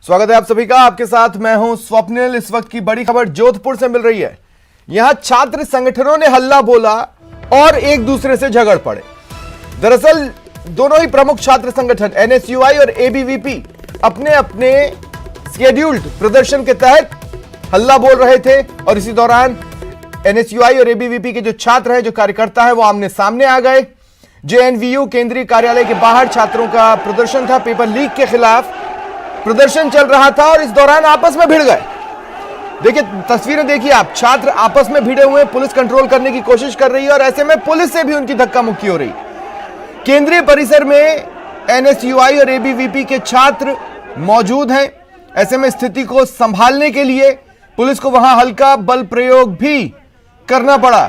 स्वागत है आप सभी का। आपके साथ मैं हूं स्वप्निल। इस वक्त की बड़ी खबर जोधपुर से मिल रही है। यहां छात्र संगठनों ने हल्ला बोला और एक दूसरे से झगड़ पड़े। दरअसल दोनों ही प्रमुख छात्र संगठन एनएसयूआई और एबीवीपी अपने अपने शेड्यूल्ड प्रदर्शन के तहत हल्ला बोल रहे थे और इसी दौरान एनएसयूआई और एबीवीपी के जो छात्र हैं, जो कार्यकर्ता हैं, वो आमने सामने आ गए। जेएनवीयू केंद्रीय कार्यालय के बाहर छात्रों का प्रदर्शन था। पेपर लीक के खिलाफ प्रदर्शन चल रहा था और इस दौरान आपस में भिड़ गए। देखिए तस्वीरें देखिए आप, छात्र आपस में भिड़े हुए, पुलिस कंट्रोल करने की कोशिश कर रही है और ऐसे में पुलिस से भी उनकी धक्का मुक्की हो रही। केंद्रीय परिसर में एनएसयूआई और एबीवीपी के छात्र मौजूद हैं। ऐसे में स्थिति को संभालने के लिए पुलिस को वहां हल्का बल प्रयोग भी करना पड़ा।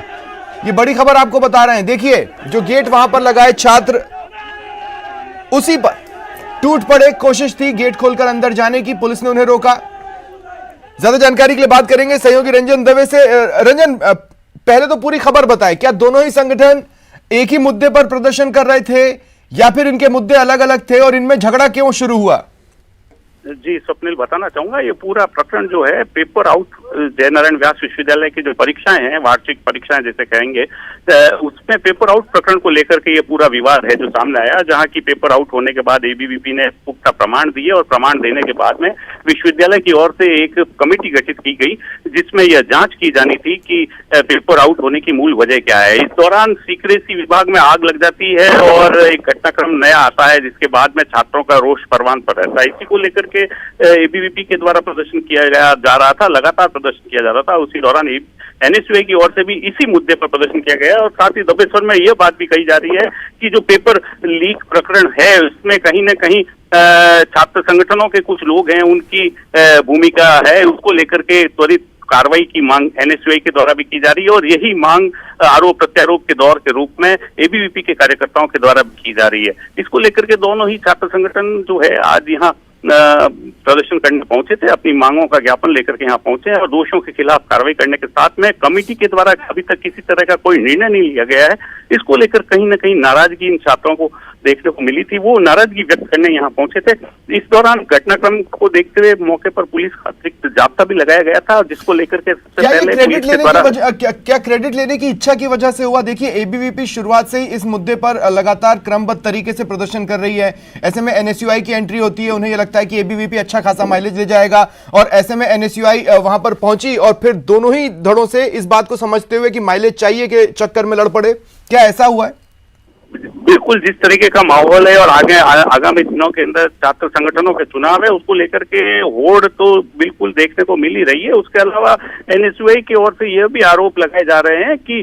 ये बड़ी खबर आपको बता रहे हैं। देखिए जो गेट वहां पर लगाए छात्र, उसी पर टूट पड़े। कोशिश थी गेट खोलकर अंदर जाने की, पुलिस ने उन्हें रोका। ज्यादा जानकारी के लिए बात करेंगे सहयोगी रंजन दवे से। रंजन, पहले तो पूरी खबर बताएं, क्या दोनों ही संगठन एक ही मुद्दे पर प्रदर्शन कर रहे थे या फिर इनके मुद्दे अलग अलग थे और इनमें झगड़ा क्यों शुरू हुआ? जी स्वप्निल, बताना चाहूंगा ये पूरा प्रकरण जो है पेपर आउट जयनारायण व्यास विश्वविद्यालय की जो परीक्षाएं हैं, वार्षिक परीक्षाएं जैसे कहेंगे, उसमें पेपर आउट प्रकरण को लेकर के ये पूरा विवाद है जो सामने आया। जहां की पेपर आउट होने के बाद एबीवीपी ने पुख्ता प्रमाण दिए और प्रमाण देने के बाद में विश्वविद्यालय की ओर से एक कमेटी गठित की गई जिसमें यह जांच की जानी थी कि पेपर आउट होने की मूल वजह क्या है। इस दौरान सीक्रेसी विभाग में आग लग जाती है और एक घटनाक्रम नया आता है जिसके बाद में छात्रों का रोष परवान पर रहता है। इसी को लेकर के एबीवीपी के द्वारा प्रदर्शन किया जा रहा था, लगातार प्रदर्शन किया जा रहा था। उसी दौरान एनएसयूआई की ओर से भी इसी मुद्दे पर प्रदर्शन किया गया और साथ ही दबेश्वर में यह बात भी कही जा रही है कि जो पेपर लीक प्रकरण है उसमें कहीं न कहीं छात्र संगठनों के कुछ लोग हैं, उनकी भूमिका है। उसको लेकर के त्वरित कार्रवाई की मांग एनएसयूआई के द्वारा भी की जा रही है और यही मांग आरोप प्रत्यारोप के दौर के रूप में एबीवीपी के कार्यकर्ताओं के द्वारा भी की जा रही है। इसको लेकर के दोनों ही छात्र संगठन जो है आज यहाँ प्रदर्शन करने पहुंचे थे, अपनी मांगों का ज्ञापन लेकर के यहाँ पहुंचे हैं और दोषियों के खिलाफ कार्रवाई करने के साथ में कमेटी के द्वारा अभी तक किसी तरह का कोई निर्णय नहीं लिया गया है। इसको लेकर कहीं न कहीं नाराजगी इन छात्रों को देखने को मिली थी। वो नाराजगी व्यक्त करने यहाँ पहुंचे थे। इस दौरान घटनाक्रम को देखते हुए मौके पर पुलिस का अतिरिक्त जाब्ता भी लगाया गया था जिसको लेकर के सबसे पहले क्या क्रेडिट लेने की इच्छा की वजह से हुआ? देखिए एबीवीपी शुरुआत से ही इस मुद्दे पर लगातार क्रमबद्ध तरीके से प्रदर्शन कर रही है। ऐसे में एनएसयूआई की एंट्री होती है, उन्हें यह लगता है कि एबीवीपी अच्छा खासा माइलेज ले जाएगा और ऐसे में एनएसयूआई वहां पर पहुंची और फिर दोनों ही धड़ों से इस बात को समझते हुए कि माइलेज चाहिए के चक्कर में लड़ पड़े। क्या ऐसा हुआ है? बिल्कुल, जिस तरीके का माहौल है और आगामी दिनों के अंदर छात्र संगठनों के चुनाव है उसको लेकर के होड़ तो बिल्कुल देखने को मिल ही रही है। उसके अलावा एनएसयूआई की ओर से यह भी आरोप लगाए जा रहे हैं कि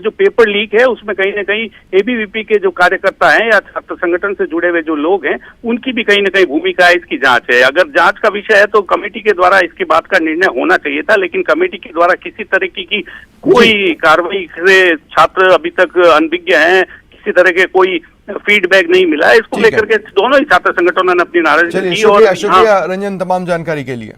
जो पेपर लीक है उसमें कहीं न कहीं एबीवीपी के जो कार्यकर्ता हैं या छात्र संगठन से जुड़े हुए जो लोग हैं उनकी भी कहीं न कहीं भूमिका है। इसकी जांच है। अगर जांच का विषय है तो कमेटी के द्वारा इसकी बात का निर्णय होना चाहिए था, लेकिन कमेटी के द्वारा किसी तरीके की कोई कार्रवाई से छात्र अभी तक अनभिज्ञ हैं। किसी तरह के कोई फीडबैक नहीं मिला है। इसको लेकर के दोनों ही छात्र संगठनों ने अपनी नाराजगी की। और शुक्रिया रंजन तमाम जानकारी के लिए।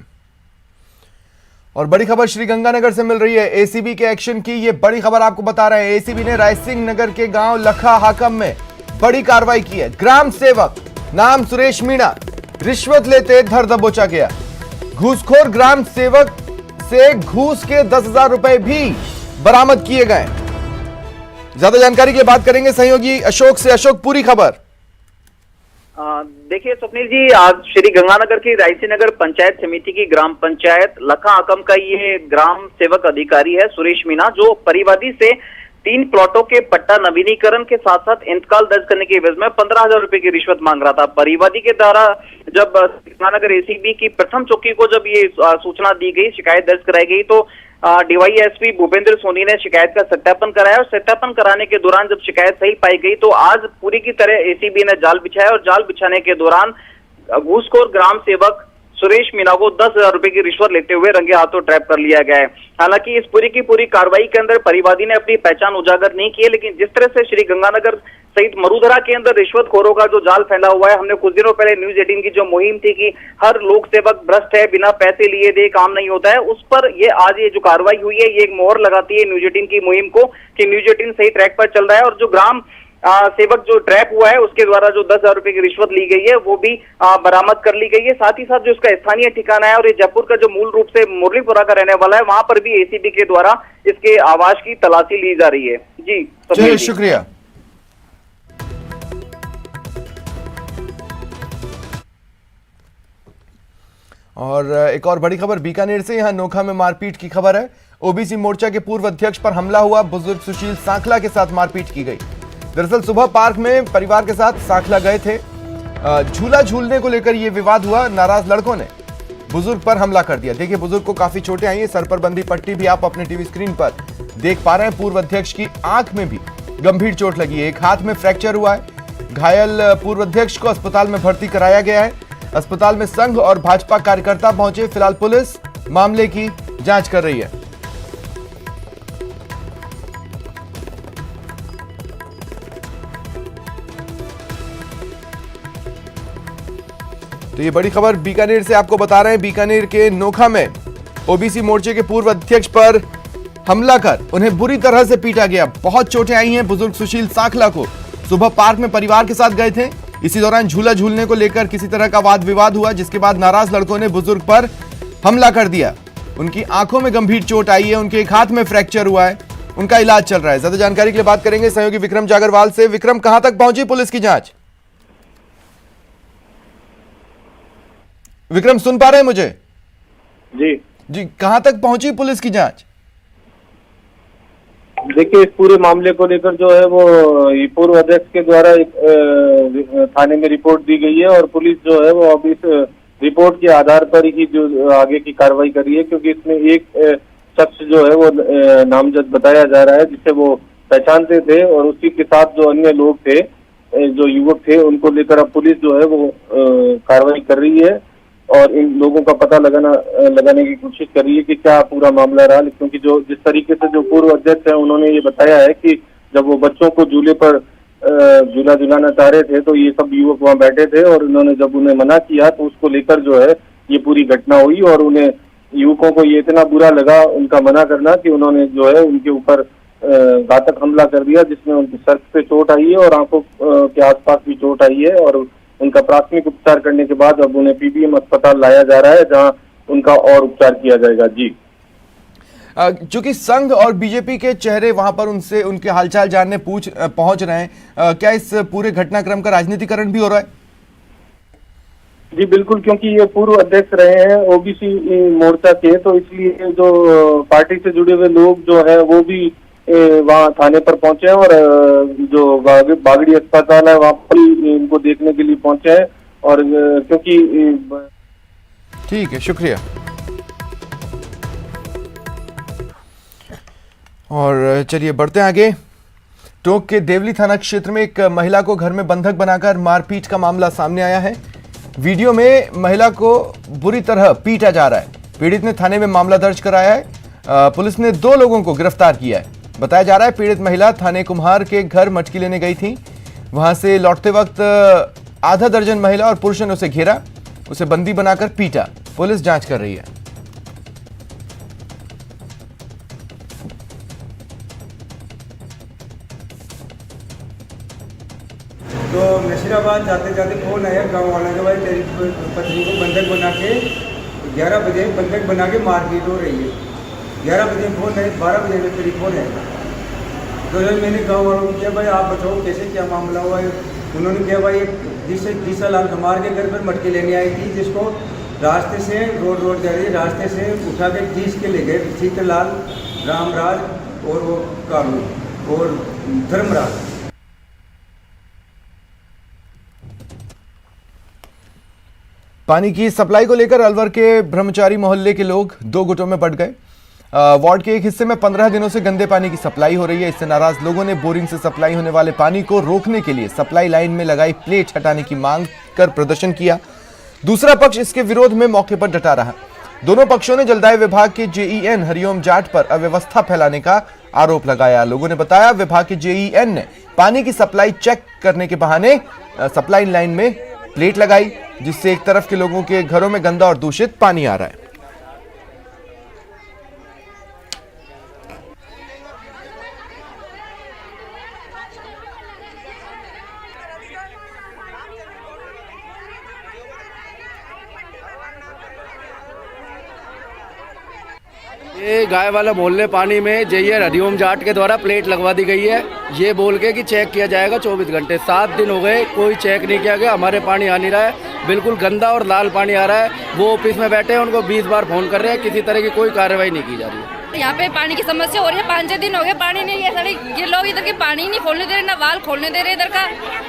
और बड़ी खबर श्रीगंगानगर से मिल रही है। एसीबी के एक्शन की ये बड़ी खबर आपको बता रहे हैं। एसीबी ने रायसिंह नगर के गांव लखा हाकम में बड़ी कार्रवाई की है। ग्राम सेवक नाम सुरेश मीणा रिश्वत लेते धर दबोचा गया। घूसखोर ग्राम सेवक से घूस के 10,000 रुपए भी बरामद किए गए। ज्यादा जानकारी की बात करेंगे सहयोगी अशोक से। अशोक, पूरी खबर। देखिए स्वप्निल जी, आज श्री गंगानगर की रायसिंह नगर पंचायत समिति की ग्राम पंचायत लखा हाकम का ये ग्राम सेवक अधिकारी है सुरेश मीणा, जो परिवादी से 3 प्लॉटों के पट्टा नवीनीकरण के साथ साथ इंतकाल दर्ज करने के एवज में 15,000 रुपए की रिश्वत मांग रहा था। परिवादी के द्वारा जब गंगानगर एसीबी की प्रथम चौकी को जब ये सूचना दी गई, शिकायत दर्ज कराई गई, तो डीवाईएसपी भूपेंद्र सोनी ने शिकायत का सत्यापन कराया और सत्यापन कराने के दौरान जब शिकायत सही पाई गई तो आज पूरी की तरह एसीबी ने जाल बिछाया और जाल बिछाने के दौरान घूसखोर ग्राम सेवक सुरेश मीणा को 10,000 रुपए की रिश्वत लेते हुए रंगे हाथों ट्रैप कर लिया गया है। हालांकि इस पूरी की पूरी कार्रवाई के अंदर परिवादी ने अपनी पहचान उजागर नहीं की है, लेकिन जिस तरह से श्री गंगानगर सहित मरुधरा के अंदर रिश्वतखोरों का जो जाल फैला हुआ है, हमने कुछ दिनों पहले न्यूज 18 की जो मुहिम थी कि हर लोक सेवक भ्रष्ट है, बिना पैसे लिए दे काम नहीं होता है, उस पर ये आज ये जो कार्रवाई हुई है ये एक मोहर लगाती है न्यूज 18 की मुहिम को कि न्यूज 18 सही ट्रैक पर चल रहा है। और जो ग्राम सेवक जो ट्रैप हुआ है उसके द्वारा जो 10,000 रुपए की रिश्वत ली गई है वो भी बरामद कर ली गई है। साथ ही साथ जो इसका स्थानीय ठिकाना है और ये जयपुर का जो मूल रूप से मुरलीपुरा का रहने वाला है, वहां पर भी एसीबी के द्वारा इसके आवास की तलाशी ली जा रही है। जी चलिए, शुक्रिया। और एक और बड़ी खबर बीकानेर से, यहां नोखा में मारपीट की खबर है। ओबीसी मोर्चा के पूर्व अध्यक्ष पर हमला हुआ, बुजुर्ग सुशील सांखला के साथ मारपीट की गई। दरअसल सुबह पार्क में परिवार के साथ सांखला गए थे, झूला झूलने को लेकर यह विवाद हुआ। नाराज लड़कों ने बुजुर्ग पर हमला कर दिया। देखिए, बुजुर्ग को काफी चोटें आई हैं, सर पर बंधी पट्टी भी आप अपने टीवी स्क्रीन पर देख पा रहे हैं। पूर्व अध्यक्ष की आंख में भी गंभीर चोट लगी है, एक हाथ में फ्रैक्चर हुआ है। घायल पूर्व अध्यक्ष को अस्पताल में भर्ती कराया गया है। अस्पताल में संघ और भाजपा कार्यकर्ता पहुंचे। फिलहाल पुलिस मामले की जांच कर रही है। तो ये बड़ी खबर बीकानेर से आपको बता रहे हैं। बीकानेर के नोखा में ओबीसी मोर्चे के पूर्व अध्यक्ष पर हमला कर उन्हें बुरी तरह से पीटा गया। बहुत चोटें आई हैं बुजुर्ग सुशील सांखला को। सुबह पार्क में परिवार के साथ गए थे, इसी दौरान झूला झूलने को लेकर किसी तरह का वाद विवाद हुआ, जिसके बाद नाराज लड़कों ने बुजुर्ग पर हमला कर दिया। उनकी आंखों में गंभीर चोट आई है, उनके एक हाथ में फ्रैक्चर हुआ है, उनका इलाज चल रहा है। ज्यादा जानकारी के लिए बात करेंगे सहयोगी विक्रम जागरवाल से। विक्रम, कहां तक पहुंची पुलिस की जांच? विक्रम, सुन पा रहे हैं मुझे? जी, कहां तक पहुंची पुलिस की जांच? देखिए, इस पूरे मामले को लेकर जो है वो पूर्व अध्यक्ष के द्वारा एक थाने में रिपोर्ट दी गई है और पुलिस जो है वो अब इस रिपोर्ट के आधार पर ही जो आगे की कार्रवाई कर रही है, क्योंकि इसमें एक शख्स जो है वो नामजद बताया जा रहा है जिसे वो पहचानते थे, और उसी के साथ जो अन्य लोग थे, जो युवक थे, उनको लेकर अब पुलिस जो है वो कार्रवाई कर रही है और इन लोगों का पता लगाने की कोशिश कर रही है कि क्या पूरा मामला रहा। क्योंकि जो जिस तरीके से जो पूर्व अध्यक्ष है उन्होंने ये बताया है कि जब वो बच्चों को झूले पर झूला झुलाना चाह रहे थे तो ये सब युवक वहां बैठे थे, और उन्होंने जब उन्हें मना किया तो उसको लेकर जो है ये पूरी घटना हुई, और उन्हें युवकों को ये इतना बुरा लगा उनका मना करना कि उन्होंने जो है उनके ऊपर घातक हमला कर दिया, जिसमें उनकी सर पे चोट आई है और आंखों के आसपास भी चोट आई है, और उनका प्राथमिक उपचार करने के बाद अब उन्हें पीबीएम अस्पताल लाया जा रहा है, जहां उनका और उपचार किया जाएगा। जी, चूंकि संघ और बीजेपी के चेहरे वहां पर उनसे उनके हालचाल जानने पहुंच रहे हैं, क्या इस पूरे घटनाक्रम का राजनीतिकरण भी हो रहा है? जी बिल्कुल, क्योंकि ये पूर्व अध्यक्ष रहे हैं ओबीसी मोर्चा के, तो इसलिए जो पार्टी से जुड़े हुए लोग जो है वो भी वहाँ थाने पर पहुंचे हैं, और जो बागड़ी अस्पताल है वहाँ पर इनको देखने के लिए पहुंचे हैं, और क्योंकि ठीक है, शुक्रिया। और चलिए बढ़ते हैं आगे। टोंक के देवली थाना क्षेत्र में एक महिला को घर में बंधक बनाकर मारपीट का मामला सामने आया है। वीडियो में महिला को बुरी तरह पीटा जा रहा है। पीड़ित ने थाने में मामला दर्ज कराया है। पुलिस ने 2 लोगों को गिरफ्तार किया है। बताया जा रहा है पीड़ित महिला थाने कुम्हार के घर मटकी लेने गई थी। वहां से लौटते वक्त आधा दर्जन महिला और पुरुषों ने उसे घेरा, उसे बंदी बनाकर पीटा। पुलिस जांच कर रही है। तो नशीराबाद जाते जाते फोन आया गांव वालों के, भाई तेरी पत्नी को बंधक बना के 11 बजे बंधक बना के मारपीट हो रही है। 11 बजे फोन है, 12 बजे में टेलीफोन है। तो जब मैंने गाँव वालों को किया, भाई आप बताओ कैसे क्या मामला हुआ है। उन्होंने किया, भाई दिशा लाल कुमार के घर पर मटके लेने आई थी, जिसको रास्ते से रोड जा रही है, रास्ते से उठा के 30 के ले गए। शीतलाल, रामराज और वो कालू और धर्मराज। पानी की सप्लाई को लेकर अलवर के ब्रह्मचारी मोहल्ले के लोग 2 गुटों में बंट गए। वार्ड के एक हिस्से में 15 दिनों से गंदे पानी की सप्लाई हो रही है। इससे नाराज लोगों ने बोरिंग से सप्लाई होने वाले पानी को रोकने के लिए सप्लाई लाइन में लगाई प्लेट हटाने की मांग कर प्रदर्शन किया। दूसरा पक्ष इसके विरोध में मौके पर डटा रहा। दोनों पक्षों ने जलदाय विभाग के जेईएन हरिओम जाट पर अव्यवस्था फैलाने का आरोप लगाया। लोगों ने बताया विभाग के जेईएन ने पानी की सप्लाई चेक करने के बहाने सप्लाई लाइन में प्लेट लगाई, जिससे एक तरफ के लोगों के घरों में गंदा और दूषित पानी आ रहा है। ये गाय वाला मोहल्ले पानी में जैयर हरिओम जाट के द्वारा प्लेट लगवा दी गई है, ये बोल के कि चेक किया जाएगा 24 घंटे। 7 दिन हो गए, कोई चेक नहीं किया गया। हमारे पानी आ नहीं रहा है, बिल्कुल गंदा और लाल पानी आ रहा है। वो ऑफिस में बैठे हैं, उनको 20 बार फोन कर रहे हैं, किसी तरह की कोई कार्रवाई नहीं की जा रही है। यहाँ पे पानी की समस्या हो रही है, 5-6 दिन हो गए पानी नहीं है। सड़क ये लोग इधर के पानी नहीं खोलने दे रहे, ना वाल खोलने दे रहे इधर का।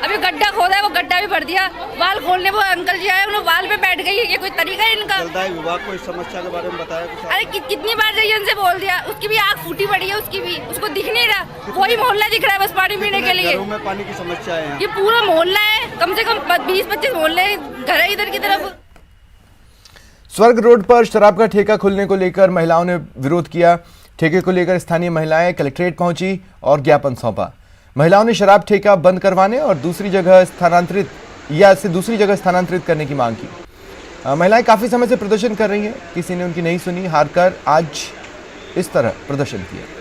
अभी गड्ढा खोदा है, वो गड्ढा भी भर दिया। वाल खोलने वो अंकल जी आए, उन्होंने वाल पे बैठ गई है। ये कोई तरीका है इनका? जलदाय विभाग को इस समस्या के बारे में बताया कुछ? अरे कितनी बार जाइए उनसे बोल दिया, उसकी भी आँख फूटी पड़ी है, उसकी भी उसको दिख नहीं रहा। वही मोहल्ला दिख रहा है बस पानी पीने के लिए। घरों में पानी की समस्या है? ये पूरा मोहल्ला है, कम से कम 20-25 मोहल्ले घर है इधर की तरफ। स्वर्ग रोड पर शराब का ठेका खुलने को लेकर महिलाओं ने विरोध किया। ठेके को लेकर स्थानीय महिलाएं कलेक्ट्रेट पहुंची और ज्ञापन सौंपा। महिलाओं ने शराब ठेका बंद करवाने और दूसरी जगह स्थानांतरित करने की मांग की। महिलाएं काफी समय से प्रदर्शन कर रही हैं, किसी ने उनकी नहीं सुनी। हारकर आज इस तरह प्रदर्शन किया।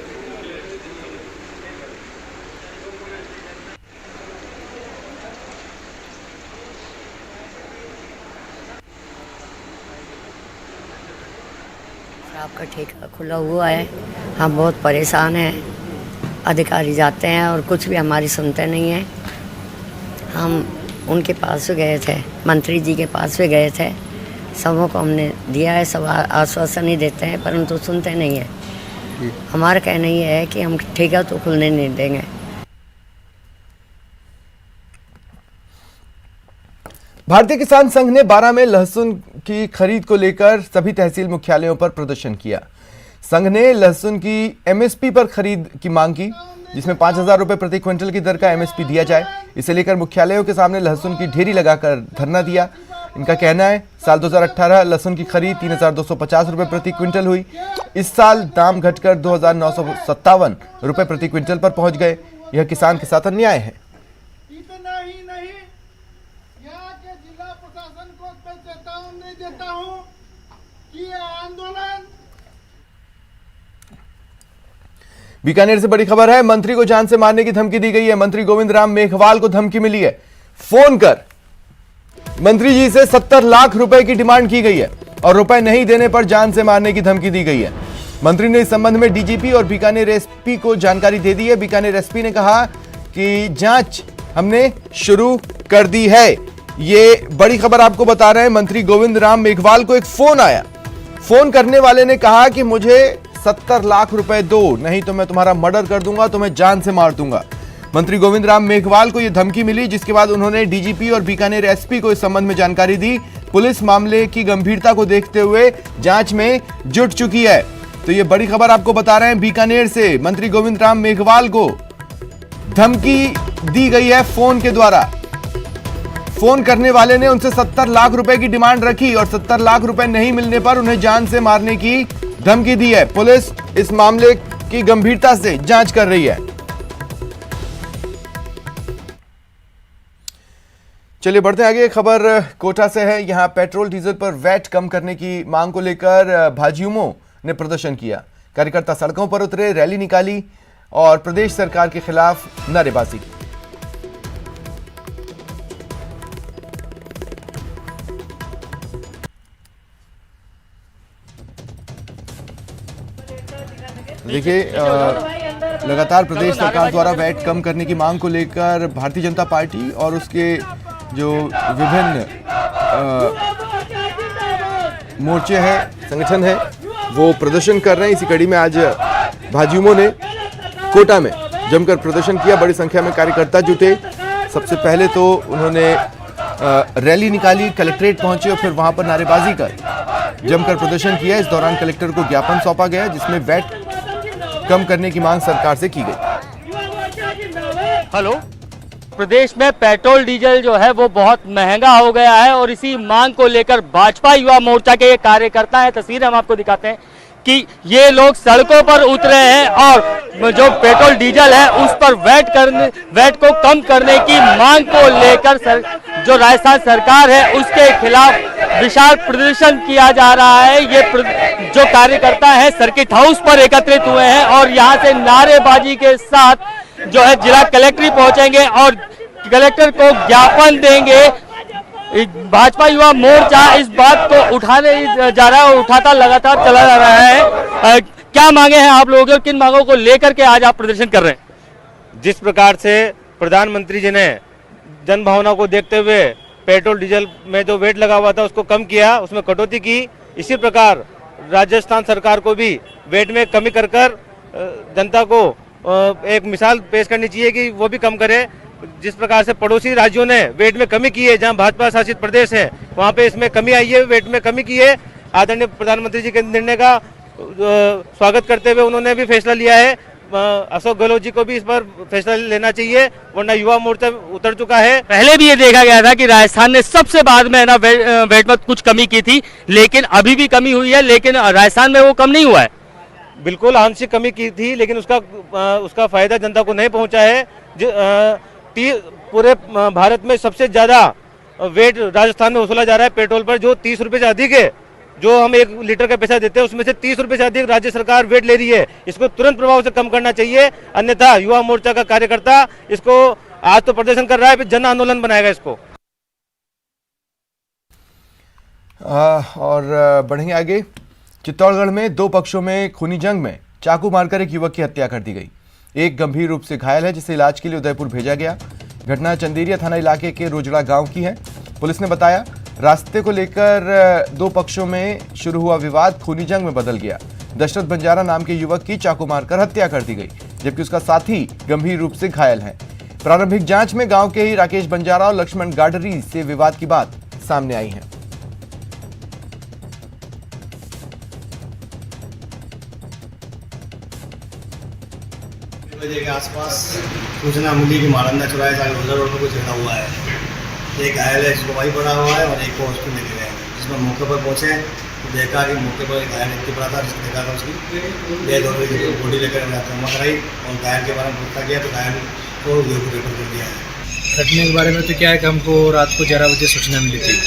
शराब का ठेका खुला हुआ है, हम बहुत परेशान हैं। अधिकारी जाते हैं और कुछ भी हमारी सुनते नहीं हैं। हम उनके पास भी गए थे, मंत्री जी के पास भी गए थे, सबों को हमने दिया है, सब आश्वासन ही देते हैं परंतु सुनते नहीं है। हमारा कहना ये है कि हम ठेका तो खुलने नहीं देंगे। भारतीय किसान संघ ने 12 में लहसुन की खरीद को लेकर सभी तहसील मुख्यालयों पर प्रदर्शन किया। संघ ने लहसुन की एमएसपी पर खरीद की मांग की, जिसमें 5,000 रुपए प्रति क्विंटल की दर का एमएसपी दिया जाए। इसे लेकर मुख्यालयों के सामने लहसुन की ढेरी लगाकर धरना दिया। इनका कहना है साल 2018 लहसुन की खरीद 3,250 रुपए प्रति क्विंटल हुई। इस साल दाम घटकर 2,957 रुपए प्रति क्विंटल पर पहुंच गए। यह किसान के साथ अन्याय है। इतना ही नहीं, यहाँ के जिला प्रशासन को मैं चेतावनी देता हूँ कि ये आंदोलन। बीकानेर से बड़ी खबर है, मंत्री को जान से मारने की धमकी दी गई है। मंत्री गोविंद राम मेघवाल को धमकी मिली है। फोन कर मंत्री जी से 70 लाख रुपए की डिमांड की गई है और रुपए नहीं देने पर जान से मारने की धमकी दी गई है। मंत्री ने इस संबंध में डीजीपी और बीकानेर एसपी को जानकारी दे दी है। बीकानेर एसपी ने कहा कि जांच हमने शुरू कर दी है। ये बड़ी खबर आपको बता रहे हैं। मंत्री गोविंद राम मेघवाल को एक फोन आया। फोन करने वाले ने कहा कि मुझे 70 लाख रुपए दो, नहीं तो मैं तुम्हारा मर्डर कर दूंगा, तुम्हें जान से मार दूंगा। मंत्री गोविंद राम मेघवाल को यह धमकी मिली, जिसके बाद उन्होंने डीजीपी और बीकानेर एसपी को इस संबंध में जानकारी दी। पुलिस मामले की गंभीरता को देखते हुए जांच में जुट चुकी है। तो ये बड़ी खबर आपको बता रहे हैं बीकानेर से। मंत्री गोविंद राम मेघवाल को धमकी दी गई है फोन के द्वारा। फोन करने वाले ने उनसे 70 लाख रुपए की डिमांड रखी और 70 लाख रुपए नहीं मिलने पर उन्हें जान से मारने की धमकी दी है। पुलिस इस मामले की गंभीरता से जांच कर रही है। चलिए बढ़ते आगे। खबर कोटा से है। यहां पेट्रोल डीजल पर वैट कम करने की मांग को लेकर भाजयुमो ने प्रदर्शन किया। कार्यकर्ता सड़कों पर उतरे, रैली निकाली और प्रदेश सरकार के खिलाफ नारेबाजी की। देखिए, लगातार प्रदेश सरकार द्वारा वैट कम करने की मांग को लेकर भारतीय जनता पार्टी और उसके जो विभिन्न मोर्चे हैं, संगठन है, वो प्रदर्शन कर रहे हैं। इसी कड़ी में आज भाजयुमो ने कोटा में जमकर प्रदर्शन किया। बड़ी संख्या में कार्यकर्ता जुटे। सबसे पहले तो उन्होंने रैली निकाली, कलेक्ट्रेट पहुंचे और फिर वहां पर नारेबाजी कर जमकर प्रदर्शन किया। इस दौरान कलेक्टर को ज्ञापन सौंपा गया, जिसमें वैट कम करने की मांग सरकार से की गई। हेलो, प्रदेश में पेट्रोल डीजल जो है वो बहुत महंगा हो गया है और इसी मांग को लेकर भाजपा युवा मोर्चा के ये कार्यकर्ता हैं, तस्वीरें हम आपको दिखाते हैं कि ये लोग सड़कों पर उतरे हैं और जो पेट्रोल डीजल है उस पर वैट को कम करने की मांग को लेकर जो राजस्थान सरकार है उसके खिलाफ विशाल प्रदर्शन किया जा रहा है। ये जो कार्यकर्ता है सर्किट हाउस पर एकत्रित हुए हैं और यहाँ से नारेबाजी के साथ जो है जिला कलेक्ट्री पहुंचेंगे और कलेक्टर को ज्ञापन देंगे। भाजपा युवा मोर्चा इस बात को उठाने जा रहा है और उठाता लगातार चला जा रहा है। क्या मांगे हैं आप लोगों की और किन मांगों को लेकर के आज आप प्रदर्शन कर रहे हैं? जिस प्रकार से प्रधानमंत्री जी ने जन भावना को देखते हुए पेट्रोल डीजल में जो वेट लगा हुआ था उसको कम किया, उसमें कटौती की, इसी प्रकार राजस्थान सरकार को भी वेट में कमी कर जनता को एक मिसाल पेश करनी चाहिए कि वो भी कम करे। जिस प्रकार से पड़ोसी राज्यों ने वेट में कमी की है, जहां भाजपा शासित प्रदेश है वहां पे इसमें कमी आई है, वेट में कमी की है। आदरणीय प्रधानमंत्री जी के निर्णय का स्वागत करते हुए उन्होंने भी फैसला लिया है। अशोक गहलोत जी को भी इस पर फैसला लेना चाहिए, वरना युवा मोर्चा उतर चुका है। पहले भी ये देखा गया था कि राजस्थान ने सबसे बाद में ना वेट में कुछ कमी की थी, लेकिन अभी भी कमी हुई है, लेकिन राजस्थान में वो कम नहीं हुआ है। बिल्कुल आंशिक कमी की थी, लेकिन उसका फायदा जनता को नहीं पहुंचा है। पूरे भारत में सबसे ज्यादा वेट राजस्थान में वसूला जा रहा है पेट्रोल पर, जो 30 रुपए से अधिक है। जो हम 1 लीटर का पैसा देते हैं उसमें से 30 रुपए से अधिक राज्य सरकार वेट ले रही है। इसको तुरंत प्रभाव से कम करना चाहिए, अन्यथा युवा मोर्चा का कार्यकर्ता इसको आज तो प्रदर्शन कर रहा है, फिर जन आंदोलन बनाएगा इसको। और बढ़ेंगे आगे। चित्तौड़गढ़ में 2 पक्षों में खूनी जंग में चाकू मारकर एक युवक की हत्या कर दी गई। एक गंभीर रूप से घायल है, जिसे इलाज के लिए उदयपुर भेजा गया। घटना चंदेरिया थाना इलाके के रोजड़ा गांव की है। पुलिस ने बताया, रास्ते को लेकर 2 पक्षों में शुरू हुआ विवाद खूनी जंग में बदल गया। दशरथ बंजारा नाम के युवक की चाकू मारकर हत्या कर दी गई, जबकि उसका साथी गंभीर रूप से घायल है। प्रारंभिक जांच में गांव के ही राकेश बंजारा और लक्ष्मण गाडरी से विवाद की बात सामने आई है। बजे के आसपास सूचना मिली कि मारंदा चौराहे से रोजर रोड पर कुछ झगड़ा हुआ है। एक घायल है जिसको वहीं पड़ा हुआ है और एक को हॉस्पिटल लेके गए, जिसमें मौके पर पहुंचे तो देखा कि मौके पर घायल व्यक्ति पड़ा था, जिसको देखा था उसकी डेथ हो गई। बॉडी लेकर जमा कराई और घायल के बारे में पूछता गया तो घायल को रेफर कर दिया है। घटने के बारे में तो क्या है कि हमको रात को 11 बजे सूचना मिली थी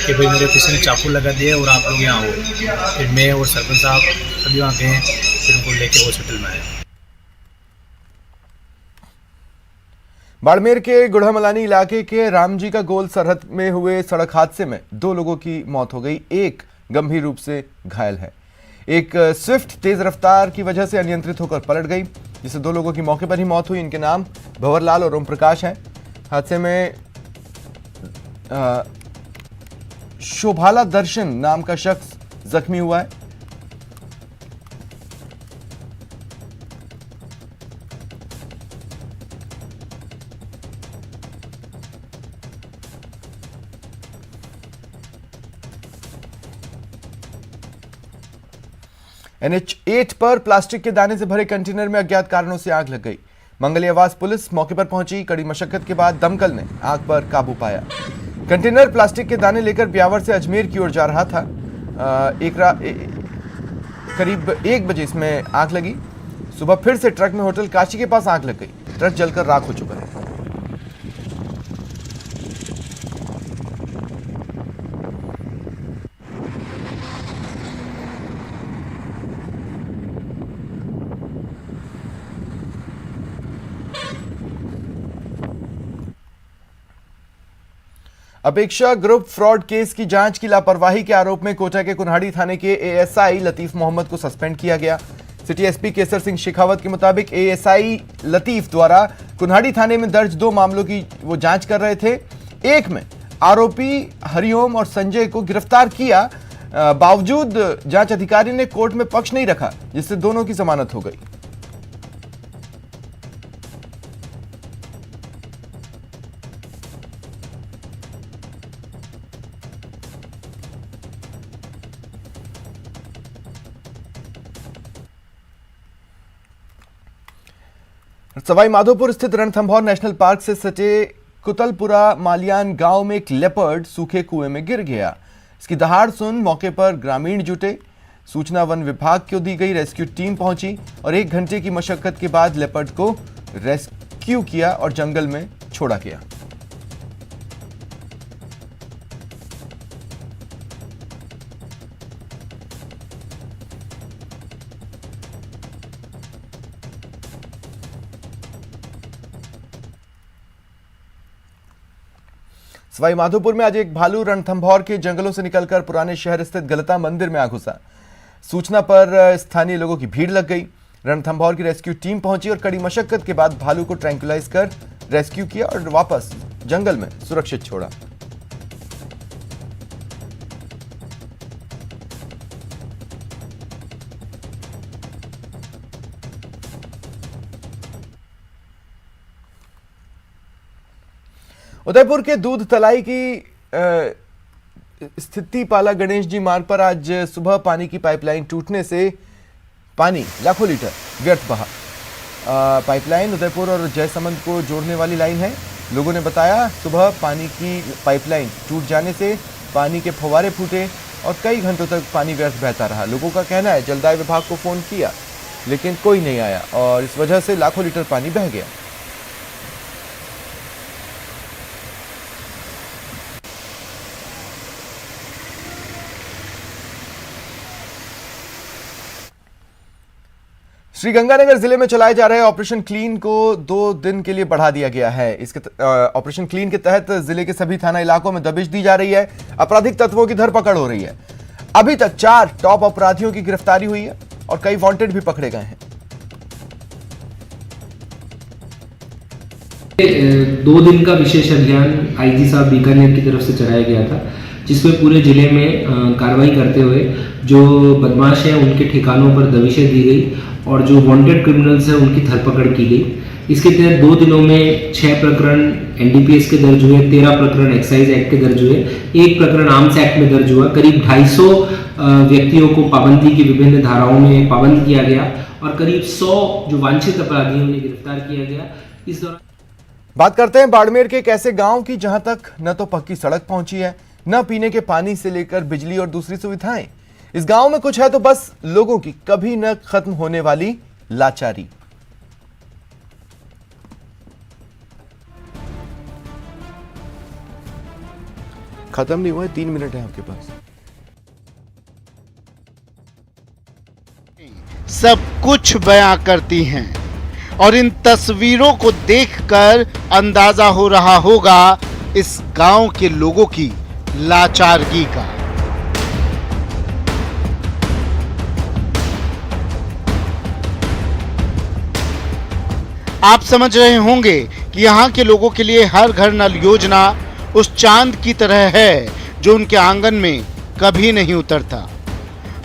कि भाई मेरे किसी ने चाकू लगा दिया और आप लोग यहाँ हो। फिर मैं और सरपंच साहब सभी वहाँ गए, फिर उनको लेके हॉस्पिटल में आए। बाड़मेर के गुढ़ामलानी इलाके के रामजी का गोल सरहद में हुए सड़क हादसे में 2 लोगों की मौत हो गई, एक गंभीर रूप से घायल है। एक स्विफ्ट तेज रफ्तार की वजह से अनियंत्रित होकर पलट गई, जिससे 2 लोगों की मौके पर ही मौत हुई। इनके नाम भंवरलाल और ओम प्रकाश हैं। हादसे में शोभाला दर्शन नाम का शख्स जख्मी हुआ है। NH8 पर प्लास्टिक के दाने से भरे कंटेनर में अज्ञात कारणों से आग लग गई। मंगली आवास पुलिस मौके पर पहुंची। कड़ी मशक्कत के बाद दमकल ने आग पर काबू पाया। कंटेनर प्लास्टिक के दाने लेकर ब्यावर से अजमेर की ओर जा रहा था। करीब 1 बजे इसमें आग लगी। सुबह फिर से ट्रक में होटल काशी के पास आग लग गई। ट्रक जलकर राख हो चुका है। अपेक्षा ग्रुप फ्रॉड केस की जांच की लापरवाही के आरोप में कोटा के कुन्हाड़ी थाने के एएसआई लतीफ मोहम्मद को सस्पेंड किया गया। सिटी एसपी केसर सिंह शेखावत के मुताबिक एएसआई लतीफ द्वारा कुन्हाड़ी थाने में दर्ज 2 मामलों की वो जांच कर रहे थे। एक में आरोपी हरिओम और संजय को गिरफ्तार किया, बावजूद जांच अधिकारी ने कोर्ट में पक्ष नहीं रखा, जिससे दोनों की जमानत हो गई। सवाई माधोपुर स्थित रणथंभौर नेशनल पार्क से सटे कुतलपुरा मालियान गांव में एक लेपर्ड सूखे कुएं में गिर गया। इसकी दहाड़ सुन मौके पर ग्रामीण जुटे। सूचना वन विभाग को दी गई। रेस्क्यू टीम पहुंची और 1 घंटे की मशक्कत के बाद लेपर्ड को रेस्क्यू किया और जंगल में छोड़ा गया। सवाई माधोपुर में आज एक भालू रणथंभौर के जंगलों से निकलकर पुराने शहर स्थित गलता मंदिर में आ घुसा। सूचना पर स्थानीय लोगों की भीड़ लग गई। रणथंभौर की रेस्क्यू टीम पहुंची और कड़ी मशक्कत के बाद भालू को ट्रैंकुलाइज कर रेस्क्यू किया और वापस जंगल में सुरक्षित छोड़ा। उदयपुर के दूध तलाई की स्थिति पाला गणेश जी मार्ग पर आज सुबह पानी की पाइपलाइन टूटने से पानी लाखों लीटर व्यर्थ बहा। पाइपलाइन उदयपुर और जयसमंद को जोड़ने वाली लाइन है। लोगों ने बताया सुबह पानी की पाइपलाइन टूट जाने से पानी के फव्वारे फूटे और कई घंटों तक पानी व्यर्थ बहता रहा। लोगों का कहना है जलदाय विभाग को फोन किया लेकिन कोई नहीं आया और इस वजह से लाखों लीटर पानी बह गया। श्रीगंगानगर जिले में चलाए जा रहे ऑपरेशन क्लीन को 2 दिन के लिए बढ़ा दिया गया है। इसके ऑपरेशन क्लीन के तहत जिले के सभी थाना इलाकों में दबिश दी जा रही है। आपराधिक तत्वों की धरपकड़ हो रही है। अभी तक 4 टॉप अपराधियों की गिरफ्तारी हुई है और कई वांटेड भी पकड़े गए हैं। 2 दिन का विशेष अभियान आईजी साहब बीकानेर की तरफ से चलाया गया था, जिसमें पूरे जिले में कार्रवाई करते हुए जो बदमाश हैं उनके ठिकानों पर दबिशें दी गई और जो वांटेड क्रिमिनल्स हैं उनकी धरपकड़ की गई। इसके तहत 2 दिनों में 6 प्रकरण एनडीपीएस के दर्ज हुए, 13 प्रकरण एक्साइज एक्ट के दर्ज हुए, 1 प्रकरण आर्म्स एक्ट में दर्ज हुआ। करीब 250 व्यक्तियों को पाबंदी की विभिन्न धाराओं में पाबंद किया गया और करीब 100 जो वांछित अपराधी हैं उन्हें गिरफ्तार किया गया। इस दौरान बात करते हैं बाड़मेर के एक ऐसे गांव की जहां तक न तो पक्की सड़क पहुंची है, न पीने के पानी से लेकर बिजली और दूसरी सुविधाएं। इस गांव में कुछ है तो बस लोगों की कभी न खत्म होने वाली लाचारी। खत्म नहीं हुआ है, 3 मिनट है आपके पास। सब कुछ बयां करती हैं और इन तस्वीरों को देखकर अंदाजा हो रहा होगा इस गांव के लोगों की लाचारगी का। आप समझ रहे होंगे कि यहाँ के लोगों के लिए हर घर नल योजना उस चांद की तरह है जो उनके आंगन में कभी नहीं उतरता।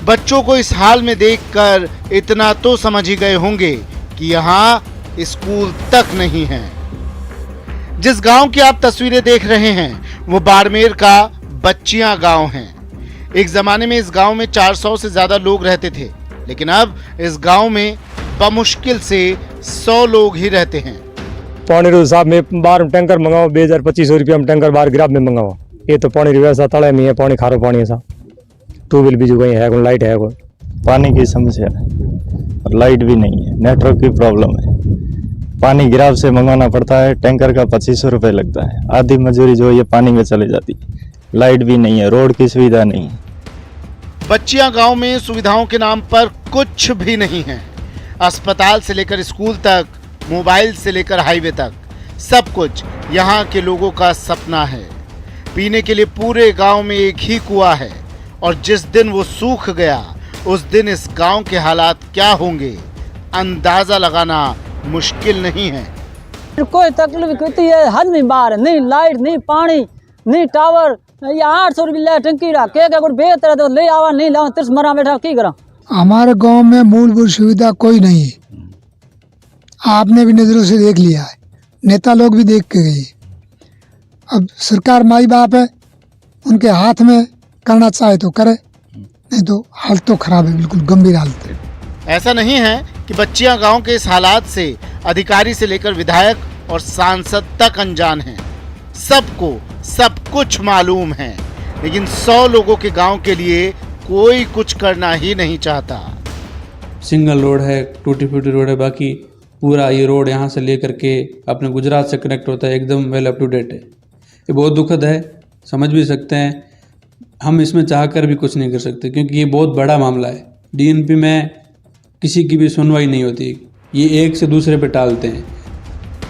बच्चों को इस हाल में देखकर इतना तो समझ ही गए होंगे कि यहाँ स्कूल तक नहीं है। जिस गांव की आप तस्वीरें देख रहे हैं वो बाड़मेर का बच्चियां गांव है। एक जमाने में इस गांव में 400 से ज्यादा लोग रहते थे, लेकिन अब इस गांव में बमुश्किल से 100 लोग ही रहते हैं। पानी रो साहब में बाहर टैंकर मंगाओ, 2000-2500 रुपया में टैंकर बाहर गिराब में मंगाओ। ये तो पानी व्यवस्था तले में है, पानी खारो पानी है साहब। ट्यूबवेल भी जो गई है, कोई लाइट है, कोई पानी की समस्या है और लाइट भी नहीं है, नेटवर्क की प्रॉब्लम है। पानी गिराव से मंगवाना पड़ता है, टैंकर का 2500 रुपये लगता है। आधी मजदूरी जो ये पानी में चली जाती, लाइट भी नहीं है, रोड की सुविधा नहीं है। बच्चियां गांव में सुविधाओं के नाम पर कुछ भी नहीं है। अस्पताल से लेकर स्कूल तक, मोबाइल से लेकर हाईवे तक, सब कुछ यहाँ के लोगों का सपना है। पीने के लिए पूरे गांव में एक ही कुआं है और जिस दिन वो सूख गया उस दिन इस गांव के हालात क्या होंगे अंदाजा लगाना मुश्किल नहीं है। कोई तकलीफ होती है हद में बाहर, नहीं लाइट, नहीं पानी, नहीं टावर। ये 800 रुपये टंकी रहा के बेहतर तो ले आवा, नहीं लाओ तिरस मरा बैठा की करा। हमारे गांव में मूलभूत सुविधा कोई नहीं है। आपने भी नजरों से देख लिया है, नेता लोग भी देख के गए। अब सरकार माई बाप है, उनके हाथ में करना चाहे तो करे, नहीं तो हालत तो खराब है, बिल्कुल गंभीर हालत है। ऐसा नहीं है कि बच्चियां गांव के इस हालात से अधिकारी से लेकर विधायक और सांसद तक अनजान हैं। सबको सब कुछ मालूम है, लेकिन 100 लोगों के गांव के लिए कोई कुछ करना ही नहीं चाहता। सिंगल रोड है, टूटी फूटी रोड है, बाकी पूरा ये रोड यहाँ से लेकर के अपने गुजरात से कनेक्ट होता है, एकदम वेल अप टू डेट है। ये बहुत दुखद है, समझ भी सकते हैं। हम इसमें चाहकर भी कुछ नहीं कर सकते क्योंकि ये बहुत बड़ा मामला है। डीएनपी में किसी की भी सुनवाई नहीं होती, ये एक से दूसरे पे टालते हैं।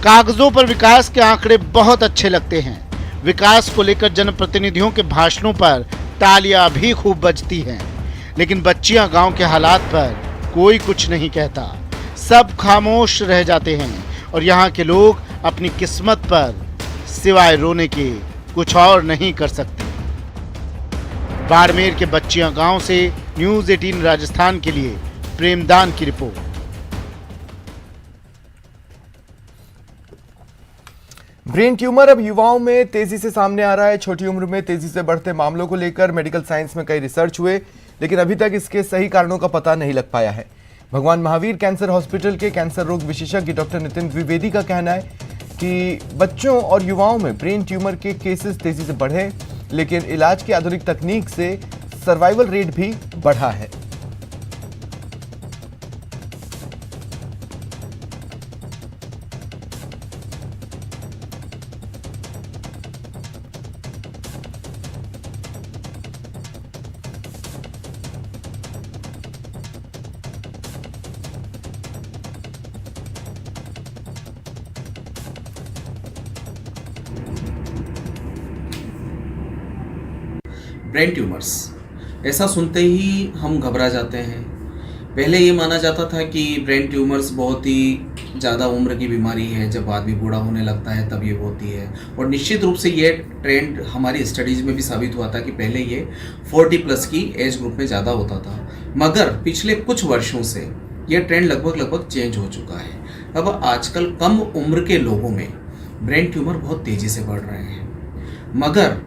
कागजों पर विकास के आंकड़े बहुत अच्छे लगते हैं। विकास को लेकर जनप्रतिनिधियों के भाषणों पर तालियां भी खूब बजती हैं, लेकिन बच्चियां गांव के हालात पर कोई कुछ नहीं कहता, सब खामोश रह जाते हैं और यहाँ के लोग अपनी किस्मत पर सिवाय रोने के कुछ और नहीं कर सकते। बाड़मेर के बच्चियां गांव से न्यूज़ 18 राजस्थान के लिए प्रेमदान की रिपोर्ट। ब्रेन ट्यूमर अब युवाओं में तेजी से सामने आ रहा है। छोटी उम्र में तेजी से बढ़ते मामलों को लेकर मेडिकल साइंस में कई रिसर्च हुए, लेकिन अभी तक इसके सही कारणों का पता नहीं लग पाया है। भगवान महावीर कैंसर हॉस्पिटल के कैंसर रोग विशेषज्ञ डॉक्टर नितिन द्विवेदी का कहना है कि बच्चों और युवाओं में ब्रेन ट्यूमर के केसेस तेजी से बढ़े, लेकिन इलाज की आधुनिक तकनीक से सर्वाइवल रेट भी बढ़ा है। ब्रेन ट्यूमर्स, ऐसा सुनते ही हम घबरा जाते हैं। पहले ये माना जाता था कि ब्रेन ट्यूमर्स बहुत ही ज़्यादा उम्र की बीमारी है, जब आदमी बूढ़ा होने लगता है तब ये होती है। और निश्चित रूप से ये ट्रेंड हमारी स्टडीज़ में भी साबित हुआ था कि पहले ये 40 प्लस की एज ग्रुप में ज़्यादा होता था, मगर पिछले कुछ वर्षों से ये ट्रेंड लगभग चेंज हो चुका है। अब आजकल कम उम्र के लोगों में ब्रेन ट्यूमर बहुत तेज़ी से बढ़ रहे हैं, मगर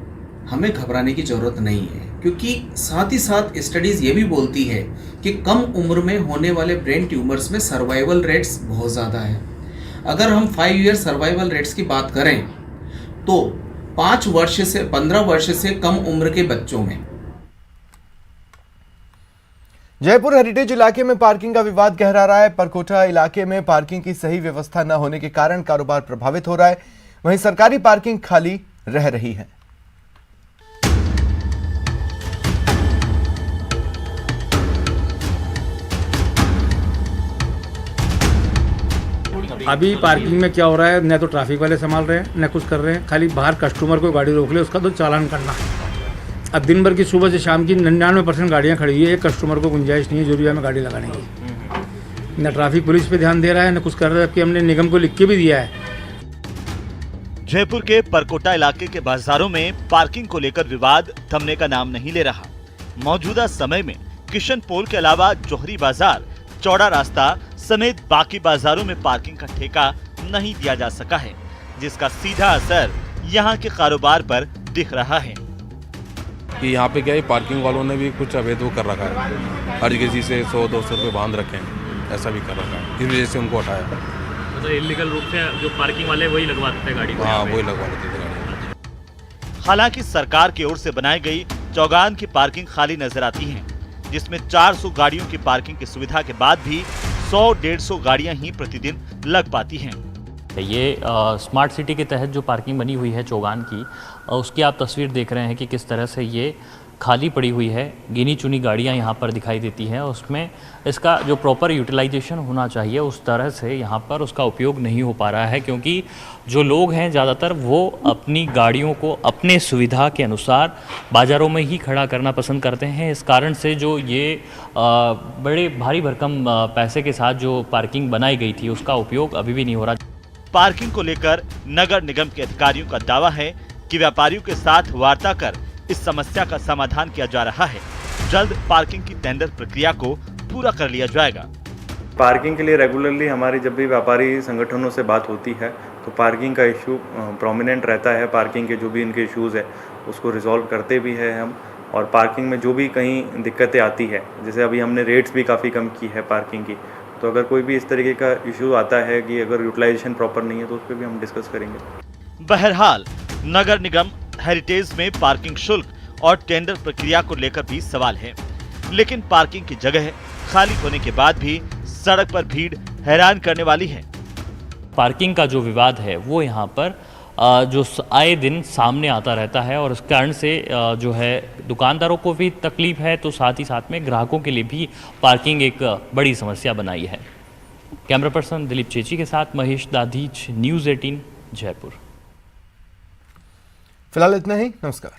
हमें घबराने की ज़रूरत नहीं है, क्योंकि साथ ही साथ स्टडीज़ ये भी बोलती है कि कम उम्र में होने वाले ब्रेन ट्यूमर्स में सर्वाइवल रेट्स बहुत ज़्यादा है। अगर हम 5 ईयर सर्वाइवल रेट्स की बात करें तो 5 वर्ष से 15 वर्ष से कम उम्र के बच्चों में। जयपुर हेरिटेज इलाके में पार्किंग का विवाद गहरा रहा है। परकोटा इलाके में पार्किंग की सही व्यवस्था न होने के कारण कारोबार प्रभावित हो रहा है, वहीं सरकारी पार्किंग खाली रह रही है। अभी पार्किंग में क्या हो रहा है, न तो ट्रैफिक वाले संभाल रहे हैं न कुछ कर रहे हैं, खाली बाहर कस्टमर को गाड़ी रोक ले उसका तो चालान करना है। अब दिन भर की सुबह से शाम की 99% गाड़ियां खड़ी हुई है, एक कस्टमर को गुंजाइश नहीं है जोरिया में गाड़ी लगाने की। न ट्रैफिक पुलिस पे ध्यान दे रहा है न कुछ कर रहा है, जबकि हमने निगम को लिख के भी दिया है। जयपुर के परकोटा इलाके के बाजारों में पार्किंग को लेकर विवाद थमने का नाम नहीं ले रहा। मौजूदा समय में किशन पोल के अलावा जोहरी बाजार, चौड़ा रास्ता समेत बाकी बाजारों में पार्किंग का ठेका नहीं दिया जा सका है, जिसका सीधा असर यहाँ के कारोबार पर दिख रहा है। कि यहाँ पे क्या है, पार्किंग वालों ने भी कुछ अवैध कर रखा है, हर किसी से 100-200 रुपये बांध रखे हैं, ऐसा भी कर रखा है, इस वजह से उनको हटाया। मतलब इलीगल रूप से जो पार्किंग वाले वही लगवा देते हैं गाड़ी को। हाँ, वही लगवा देते थे गाड़ी। हालांकि सरकार की ओर से बनाई गई चौगान की पार्किंग खाली नजर आती है, जिसमें 400 गाड़ियों की पार्किंग की सुविधा के बाद भी 100-150 गाड़ियां ही प्रतिदिन लग पाती हैं। ये स्मार्ट सिटी के तहत जो पार्किंग बनी हुई है चौगान की, उसकी आप तस्वीर देख रहे हैं कि किस तरह से ये खाली पड़ी हुई है। गिनी चुनी गाड़ियां यहाँ पर दिखाई देती हैं, उसमें इसका जो प्रॉपर यूटिलाइजेशन होना चाहिए उस तरह से यहाँ पर उसका उपयोग नहीं हो पा रहा है, क्योंकि जो लोग हैं ज़्यादातर वो अपनी गाड़ियों को अपने सुविधा के अनुसार बाज़ारों में ही खड़ा करना पसंद करते हैं। इस कारण से जो ये बड़े भारी भरकम पैसे के साथ जो पार्किंग बनाई गई थी उसका उपयोग अभी भी नहीं हो रहा। पार्किंग को लेकर नगर निगम के अधिकारियों का दावा है कि व्यापारियों के साथ वार्ता कर इस समस्या का समाधान किया जा रहा है। जल्द पार्किंग की टेंडर प्रक्रिया को पूरा कर लिया जाएगा। पार्किंग के लिए रेगुलरली हमारी जब भी व्यापारी संगठनों से बात होती है तो पार्किंग का इशू प्रोमिनेंट रहता है। पार्किंग के जो भी इनके इश्यूज़ है उसको रिजॉल्व करते भी हैं हम, और पार्किंग में जो भी कहीं दिक्कतें आती है, जैसे अभी हमने रेट्स भी काफ़ी कम की है पार्किंग की, तो अगर कोई भी इस तरीके का इशू आता है कि अगर यूटिलाइजेशन प्रॉपर नहीं है तो उस पर भी हम डिस्कस करेंगे। बहरहाल नगर निगम हेरिटेज में पार्किंग शुल्क और टेंडर प्रक्रिया को लेकर भी सवाल है, लेकिन पार्किंग की जगह खाली होने के बाद भी सड़क पर भीड़ हैरान करने वाली है। पार्किंग का जो विवाद है वो यहाँ पर जो आए दिन सामने आता रहता है, और इस कारण से जो है दुकानदारों को भी तकलीफ है, तो साथ ही साथ में ग्राहकों के लिए भी पार्किंग एक बड़ी समस्या बनाई है। कैमरा पर्सन दिलीप चेची के साथ महेश दाधीच, न्यूज़ 18 जयपुर। फिलहाल इतना ही, नमस्कार।